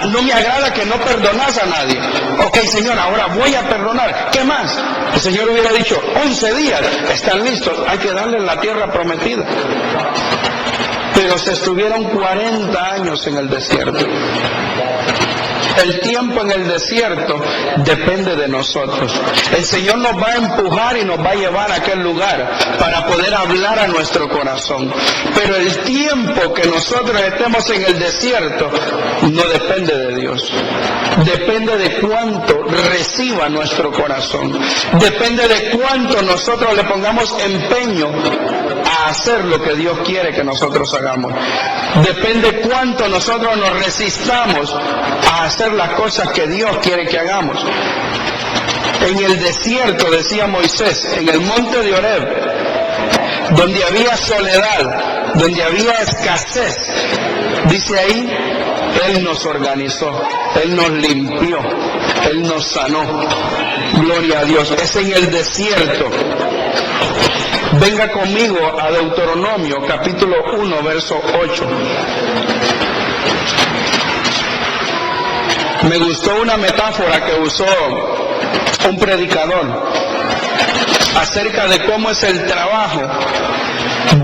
No me agrada que no perdonas a nadie. Ok Señor, ahora voy a perdonar. ¿Qué más? El Señor hubiera dicho, 11 días, están listos, hay que darle la tierra prometida. Pero se estuvieron 40 años en el desierto. El tiempo en el desierto depende de nosotros. El Señor nos va a empujar y nos va a llevar a aquel lugar para poder hablar a nuestro corazón. Pero el tiempo que nosotros estemos en el desierto no depende de Dios. Depende de cuánto reciba nuestro corazón. Depende de cuánto nosotros le pongamos empeño a hacer lo que Dios quiere que nosotros hagamos. Depende cuánto nosotros nos resistamos a hacer las cosas que Dios quiere que hagamos. En el desierto, decía Moisés, en el monte de Horeb, donde había soledad, donde había escasez, dice ahí, Él nos organizó, Él nos limpió, Él nos sanó. Gloria a Dios. Es en el desierto. Venga conmigo a Deuteronomio capítulo 1 verso 8. Me gustó una metáfora que usó un predicador acerca de cómo es el trabajo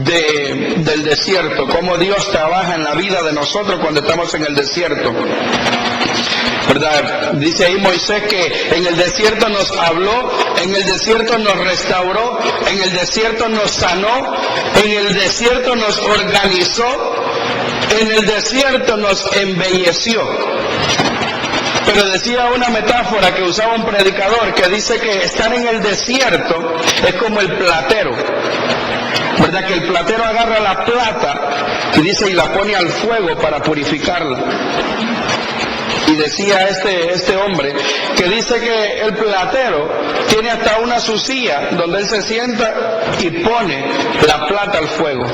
del desierto, cómo Dios trabaja en la vida de nosotros cuando estamos en el desierto. ¿verdad? Dice ahí Moisés que en el desierto nos habló, en el desierto nos restauró, en el desierto nos sanó, en el desierto nos organizó, en el desierto nos embelleció. Pero decía una metáfora que usaba un predicador que dice que estar en el desierto es como el platero, ¿verdad? Que el platero agarra la plata y dice y la pone al fuego para purificarla. Y decía este hombre que dice que el platero tiene hasta una sucilla donde él se sienta y pone la plata al fuego.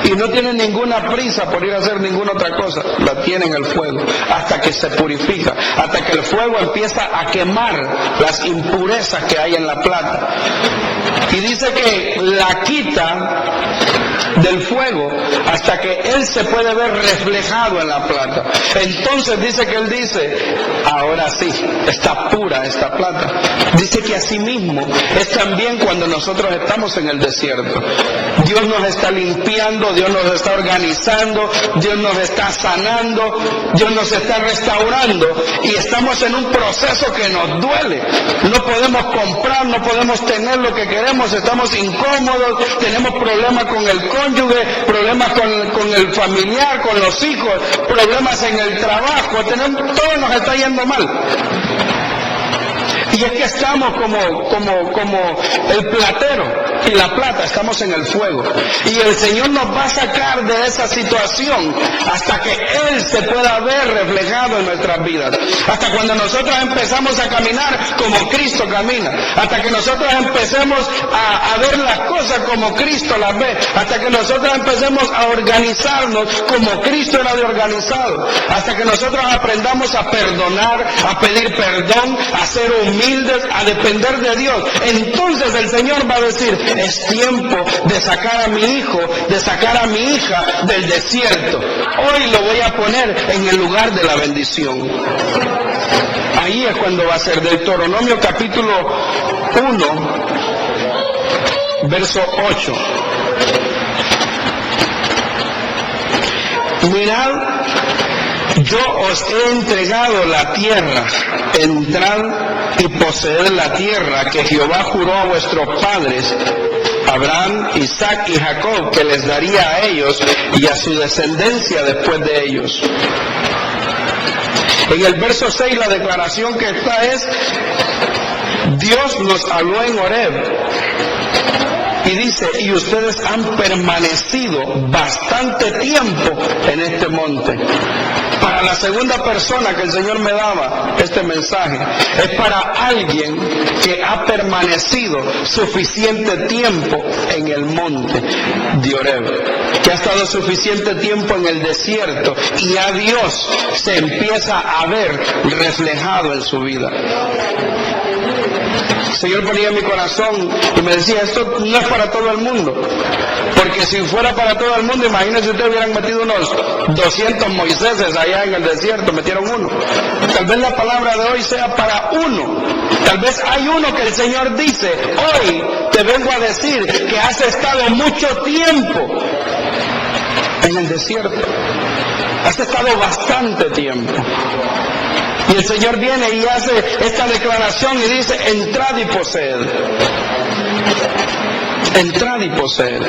Y no tiene ninguna prisa por ir a hacer ninguna otra cosa, la tiene en el fuego, hasta que se purifica, hasta que el fuego empieza a quemar las impurezas que hay en la plata. Y dice que la quita del fuego hasta que él se puede ver reflejado en la plata. Entonces dice que él dice, ahora sí, está pura esta plata. Dice que así mismo es también cuando nosotros estamos en el desierto. Dios nos está limpiando, Dios nos está organizando, Dios nos está sanando, Dios nos está restaurando y estamos en un proceso que nos duele. No podemos comprar, no podemos tener lo que queremos, estamos incómodos, tenemos problemas con el cónyuge, problemas con el familiar, con los hijos, problemas en el trabajo, todo nos está yendo mal. Y es que estamos como el platero y la plata, estamos en el fuego. Y el Señor nos va a sacar de esa situación hasta que Él se pueda ver reflejado en nuestras vidas. Hasta cuando nosotros empezamos a caminar como Cristo camina. Hasta que nosotros empecemos a ver las cosas como Cristo las ve. Hasta que nosotros empecemos a organizarnos como Cristo era de organizado. Hasta que nosotros aprendamos a perdonar, a pedir perdón, a ser humildes, a depender de Dios. Entonces el Señor va a decir, es tiempo de sacar a mi hijo, de sacar a mi hija del desierto. Hoy lo voy a poner en el lugar de la bendición. Ahí es cuando va a ser. Del Deuteronomio capítulo 1, verso 8. Mirad, yo os he entregado la tierra, entrad y poseed la tierra que Jehová juró a vuestros padres, Abraham, Isaac y Jacob, que les daría a ellos y a su descendencia después de ellos. En el verso 6 la declaración que está es, Dios nos habló en Horeb. Y dice, y ustedes han permanecido bastante tiempo en este monte. Para la segunda persona que el Señor me daba este mensaje, es para alguien que ha permanecido suficiente tiempo en el monte de Horeb, que ha estado suficiente tiempo en el desierto y a Dios se empieza a ver reflejado en su vida. El Señor ponía en mi corazón y me decía, esto no es para todo el mundo, porque si fuera para todo el mundo, imagínense ustedes hubieran metido unos 200 Moiséses allá en el desierto, metieron uno. Tal vez la palabra de hoy sea para uno. Tal vez hay uno que el Señor dice, hoy te vengo a decir que has estado mucho tiempo en el desierto, has estado bastante tiempo. Y el Señor viene y hace esta declaración y dice, entrad y poseed. Entrad y poseed.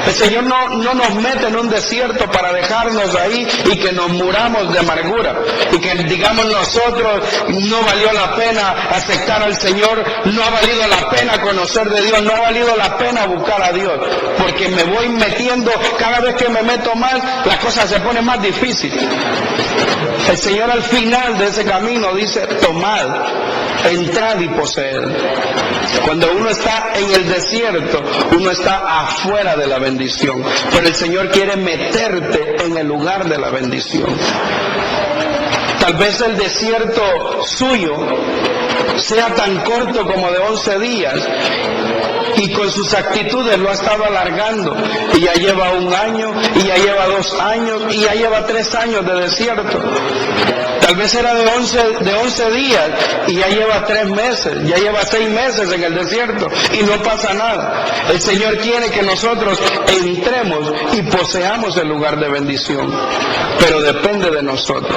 El Señor no nos mete en un desierto para dejarnos ahí y que nos muramos de amargura. Y que digamos nosotros, no valió la pena aceptar al Señor, no ha valido la pena conocer de Dios, no ha valido la pena buscar a Dios. Porque me voy metiendo, cada vez que me meto más, la cosa se pone más difícil. El Señor al final de ese camino dice, tomad, entrad y poseed. Cuando uno está en el desierto, uno está afuera de la bendición. Pero el Señor quiere meterte en el lugar de la bendición. Tal vez el desierto suyo sea tan corto como de 11 días. Y y con sus actitudes lo ha estado alargando, y ya lleva 1 año, y ya lleva 2 años, y ya lleva 3 años de desierto. Tal vez era de 11 días y ya lleva 3 meses, ya lleva 6 meses en el desierto y no pasa nada. El Señor quiere que nosotros entremos y poseamos el lugar de bendición, pero depende de nosotros.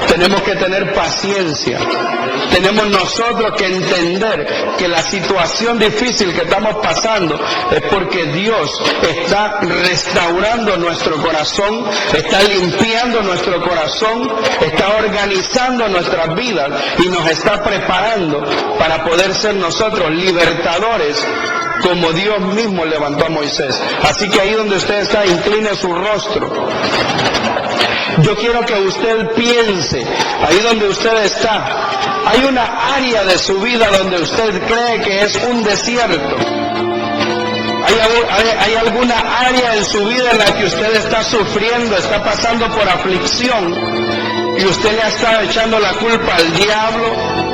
Tenemos que tener paciencia. Tenemos nosotros que entender que la situación difícil que estamos pasando es porque Dios está restaurando nuestro corazón, está limpiando nuestro corazón, está organizando nuestras vidas y nos está preparando para poder ser nosotros libertadores como Dios mismo levantó a Moisés. Así que ahí donde usted está, incline su rostro. Yo quiero que usted piense, ahí donde usted está, hay una área de su vida donde usted cree que es un desierto. ¿Hay alguna área en su vida en la que usted está sufriendo, está pasando por aflicción, y usted le ha estado echando la culpa al diablo,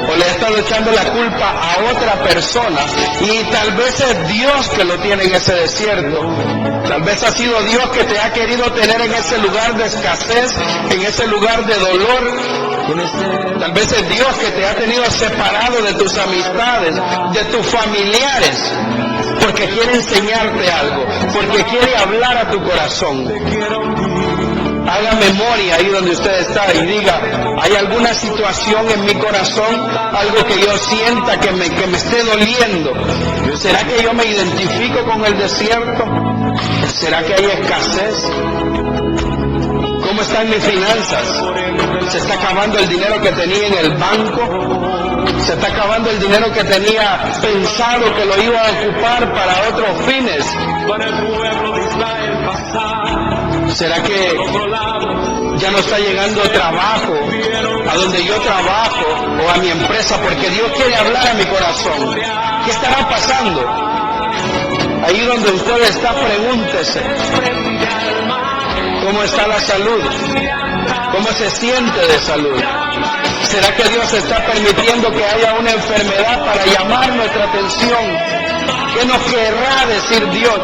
o le ha estado echando la culpa a otra persona, y tal vez es Dios que lo tiene en ese desierto? Tal vez ha sido Dios que te ha querido tener en ese lugar de escasez, en ese lugar de dolor. Tal vez es Dios que te ha tenido separado de tus amistades, de tus familiares, porque quiere enseñarte algo, porque quiere hablar a tu corazón. Haga memoria ahí donde usted está y diga, ¿hay alguna situación en mi corazón? Algo que yo sienta que me esté doliendo. ¿Será que yo me identifico con el desierto? ¿Será que hay escasez? ¿Cómo están mis finanzas? ¿Se está acabando el dinero que tenía en el banco? ¿Se está acabando el dinero que tenía pensado que lo iba a ocupar para otros fines? ¿Será que ya no está llegando trabajo a donde yo trabajo o a mi empresa? Porque Dios quiere hablar a mi corazón. ¿Qué estará pasando? Ahí donde usted está, pregúntese, ¿cómo está la salud? ¿Cómo se siente de salud? ¿Será que Dios está permitiendo que haya una enfermedad para llamar nuestra atención? ¿Qué nos querrá decir Dios?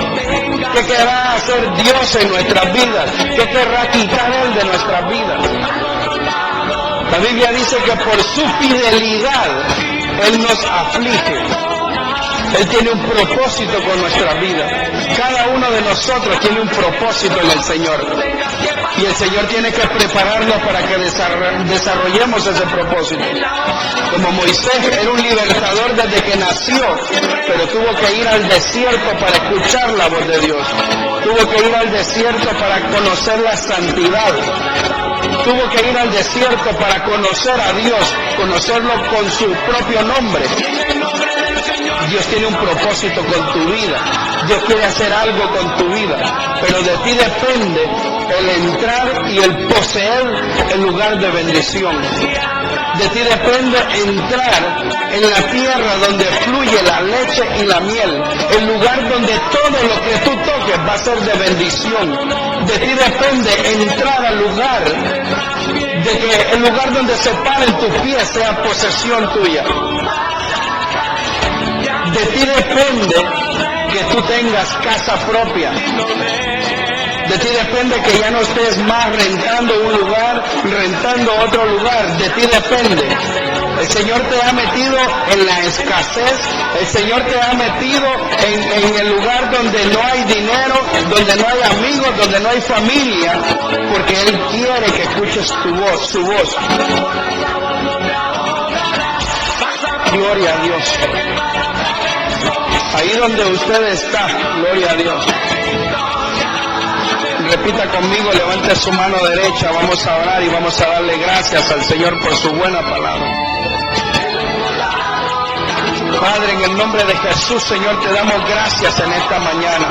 ¿Qué querrá hacer Dios en nuestras vidas? ¿Qué querrá quitar Él de nuestras vidas? La Biblia dice que por su fidelidad Él nos aflige. Él tiene un propósito con nuestra vida. Cada uno de nosotros tiene un propósito en el Señor. Y el Señor tiene que prepararnos para que desarrollemos ese propósito. Como Moisés era un libertador desde que nació, pero tuvo que ir al desierto para escuchar la voz de Dios. Tuvo que ir al desierto para conocer la santidad. Tuvo que ir al desierto para conocer a Dios, conocerlo con su propio nombre. Dios tiene un propósito con tu vida. Dios quiere hacer algo con tu vida, pero de ti depende el entrar y el poseer el lugar de bendición. De ti depende entrar en la tierra donde fluye la leche y la miel, el lugar donde todo lo que tú toques va a ser de bendición. De ti depende entrar al lugar, de que el lugar donde se paren tus pies sea posesión tuya. De ti depende que tú tengas casa propia. De ti depende que ya no estés más rentando un lugar, rentando otro lugar. De ti depende. El Señor te ha metido en la escasez. El Señor te ha metido en el lugar donde no hay dinero, donde no hay amigos, donde no hay familia, porque Él quiere que escuches su voz. Gloria a Dios. Ahí donde usted está, gloria a Dios. Repita conmigo, levante su mano derecha, vamos a orar y vamos a darle gracias al Señor por su buena palabra. Padre, en el nombre de Jesús, Señor, te damos gracias en esta mañana.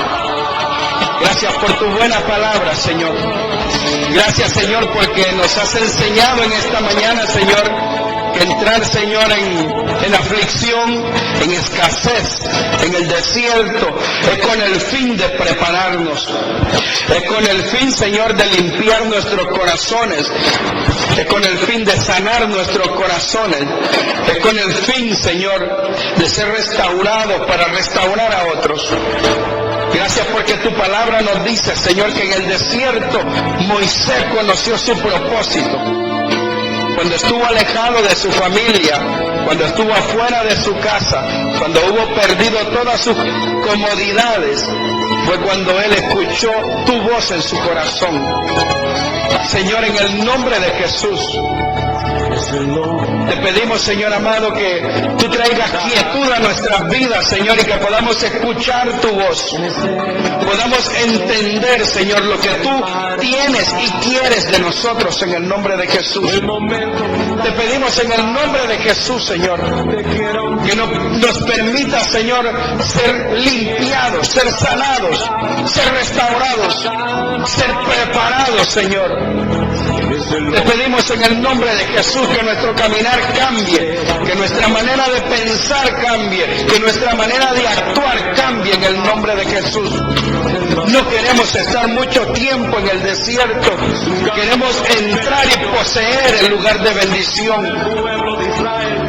Gracias por tu buena palabra, Señor. Gracias, Señor, porque nos has enseñado en esta mañana, Señor, que entrar, Señor, en aflicción, en escasez, en el desierto, es con el fin de prepararnos, es con el fin, Señor, de limpiar nuestros corazones, es con el fin de sanar nuestros corazones, es con el fin, Señor, de ser restaurados para restaurar a otros. Gracias porque tu palabra nos dice, Señor, que en el desierto Moisés conoció su propósito. Cuando estuvo alejado de su familia, cuando estuvo afuera de su casa, cuando hubo perdido todas sus comodidades, fue cuando él escuchó tu voz en su corazón. Señor, en el nombre de Jesús, te pedimos, Señor amado, que tú traigas quietud a nuestras vidas, Señor, y que podamos escuchar tu voz. Podamos entender, Señor, lo que tú tienes y quieres de nosotros en el nombre de Jesús. Te pedimos en el nombre de Jesús, Señor, que nos permita, Señor, ser limpiados, ser sanados, ser restaurados, ser preparados, Señor. Te pedimos en el nombre de Jesús que nuestro caminar cambie, que nuestra manera de pensar cambie, que nuestra manera de actuar cambie en el nombre de Jesús. No queremos estar mucho tiempo en el desierto, queremos entrar y poseer el lugar de bendición.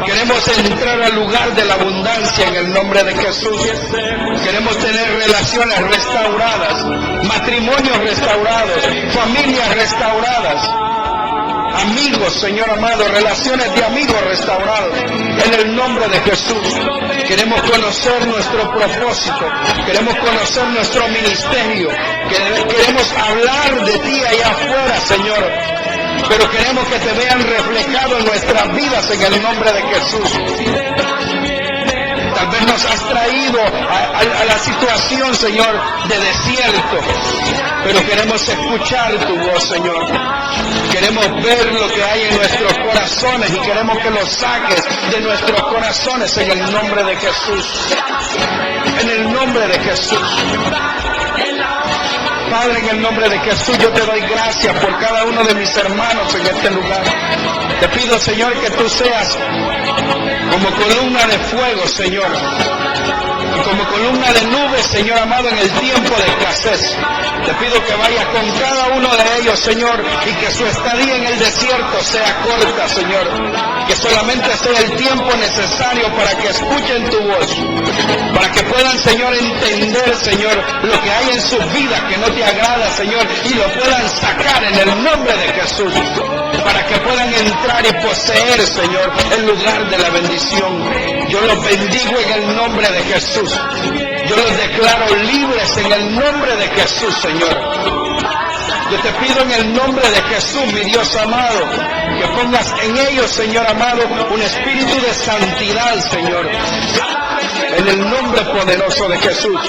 Queremos entrar al lugar de la abundancia en el nombre de Jesús. Queremos tener relaciones restauradas, matrimonios restaurados, familias restauradas, amigos, Señor amado, relaciones de amigos restaurados en el nombre de Jesús. Queremos conocer nuestro propósito, queremos conocer nuestro ministerio, queremos hablar de ti allá afuera, Señor, pero queremos que te vean reflejado en nuestras vidas en el nombre de Jesús. Tal vez nos has traído a la situación, Señor, de desierto, pero queremos escuchar tu voz, Señor. Queremos ver lo que hay en nuestros corazones y queremos que lo saques de nuestros corazones en el nombre de Jesús. En el nombre de Jesús. Padre, en el nombre de Jesús, yo te doy gracias por cada uno de mis hermanos en este lugar. Te pido, Señor, que tú seas como columna de fuego, Señor, y como columna de nubes, Señor amado, en el tiempo de escasez. Te pido que vayas con cada uno de ellos, Señor, y que su estadía en el desierto sea corta, Señor. Que solamente sea el tiempo necesario para que escuchen tu voz, para que puedan, Señor, entender, Señor, lo que hay en sus vidas que no te agrada, Señor, y lo puedan sacar en el nombre de Jesús, para que puedan entrar y poseer, Señor, el lugar de la bendición. Yo los bendigo en el nombre de Jesús. Yo los declaro libres en el nombre de Jesús, Señor. Yo te pido en el nombre de Jesús, mi Dios amado, que pongas en ellos, Señor amado, un espíritu de santidad, Señor. En el nombre poderoso de Jesús,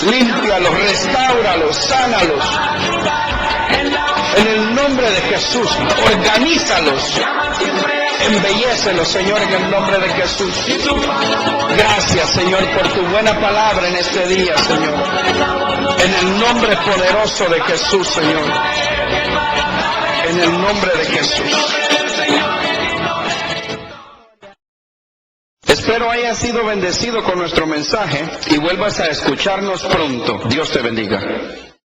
límpialos, restáuralos, sánalos. En el nombre de Jesús, organízalos, embellécelos, Señor, en el nombre de Jesús. Gracias, Señor, por tu buena palabra en este día, Señor. En el nombre poderoso de Jesús, Señor. En el nombre de Jesús. Espero haya sido bendecido con nuestro mensaje y vuelvas a escucharnos pronto. Dios te bendiga.